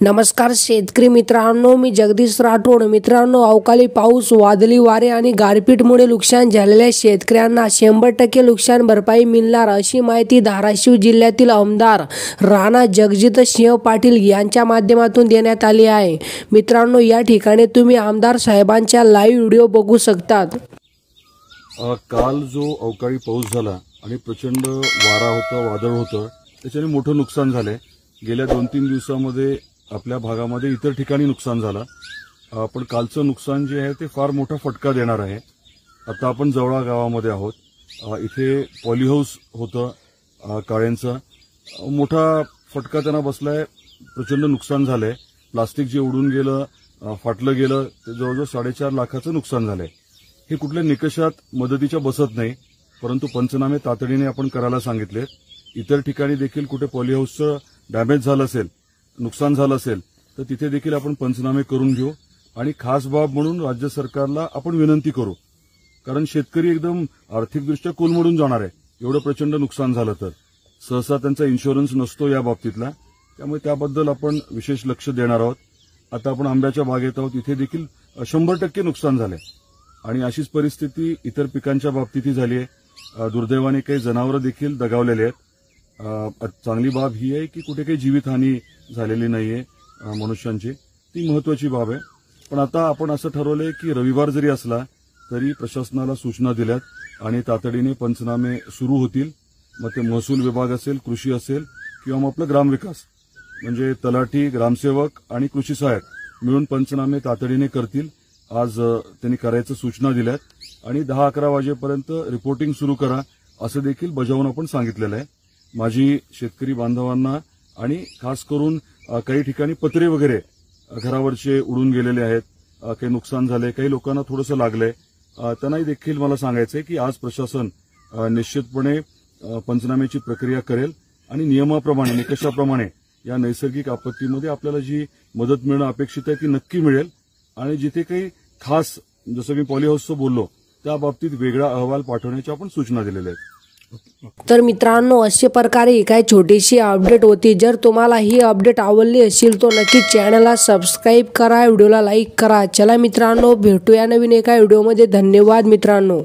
नमस्कार शेतकरी मित्रांनो, मी जगदीश राठोड. मित्रांनो, अवकाळी पाऊस, वादळी वारे आणि गारपीटमुळे नुकसान झालेल्या शेतकऱ्यांना 100% नुकसान भरपाई मिळणार अशी माहिती धाराशिव जिल्ह्यातील आमदार राणा जगजितसिंह पाटील यांच्या माध्यमातून देण्यात आली आहे. मित्रांनो, या ठिकाणी तुम्ही आमदार साहेबांच्या लाईव्ह व्हिडिओ बघू शकतात. काल जो अवकाळी पाऊस झाला आणि प्रचंड वारा होता, वादळ होतं, त्याच्याने मोठं नुकसान झालंय. गेल्या 2-3 दिवसामध्ये आपल्या भागामध्ये इतर ठिकाणी नुकसान झालं, पण कालचं नुकसान जे आहे ते फार मोठा फटका देणार आहे. आता आपण जवळा गावामध्ये आहोत. इथे पॉलीहाऊस होतं काळ्यांचं, मोठा फटका त्यांना बसलाय. प्रचंड नुकसान झालंय. प्लास्टिक जे उडून गेलं, फाटलं गेलं, ते जवळजवळ 4.5 लाखाचं नुकसान झालंय. हे कुठल्या निकषात मदतीच्या बसत नाही, परंतु पंचनामे तातडीने आपण करायला सांगितले. इतर ठिकाणी देखील कुठे पॉलीहाऊसचं डॅमेज झालं असेल, नुकसान झालं असेल, तर तिथे देखील आपण पंचनामे करून घेऊ आणि खास बाब म्हणून राज्य सरकारला आपण विनंती करू. कारण शेतकरी एकदम आर्थिकदृष्ट्या कोलमडून जाणार आहे. एवढं प्रचंड नुकसान झालं तर सहसा त्यांचा इन्शुरन्स नसतो या बाबतीतला, त्यामुळे त्याबद्दल आपण विशेष लक्ष देणार आहोत. आता आपण आंब्याच्या बागेत आहोत, इथे देखील 100% नुकसान झालंय आणि अशीच परिस्थिती इतर पिकांच्या बाबतीतही झाली आहे. दुर्दैवाने काही जनावरं देखील दगावलेले आहेत. चांगली बाब ही आहे की कुठे काही जीवितहानी झालेली नाहीये मनुष्यांची, ती महत्वाची बाब आहे. पण आता आपण असं ठरवलंय की रविवार जरी असला तरी प्रशासनाला सूचना दिल्यात आणि तातडीने पंचनामे सुरू होतील. मग ते महसूल विभाग असेल, कृषी असेल किंवा मग आपलं ग्रामविकास म्हणजे तलाठी, ग्रामसेवक आणि कृषी सहाय्यक मिळून पंचनामे तातडीने करतील. आज त्यांनी करायचं सूचना दिल्यात आणि 10-11 वाजेपर्यंत रिपोर्टिंग सुरू करा असं देखील बजावून आपण सांगितलेलं आहे. माझी शेतकरी बांधवांना आणि खास करून काही ठिकाणी पत्रे वगैरे घरावरचे उडून गेलेले आहेत, काही नुकसान झाले, काही लोकांना थोडंसं लागलंय, त्यांनाही देखील मला सांगायचंय की आज प्रशासन निश्चितपणे पंचनाम्याची प्रक्रिया करेल आणि नियमाप्रमाणे, निकषाप्रमाणे या नैसर्गिक आपत्तीमध्ये आपल्याला जी मदत मिळणं अपेक्षित आहे ती नक्की मिळेल. आणि जिथे काही खास, जसं मी पॉलीहाऊसचं बोललो, त्या बाबतीत वेगळा अहवाल पाठवण्याची आपण सूचना दिलेल्या आहेत. तर मित्रांनो, अशा प्रकारे ही काय छोटीशी अपडेट होती. जर तुम्हाला ही अपडेट आवडली असेल तर नक्की चॅनलला सबस्क्राईब करा, व्हिडिओला लाईक करा. चला मित्रांनो, भेटूया नवीन एका व्हिडिओमध्ये. धन्यवाद मित्रांनो.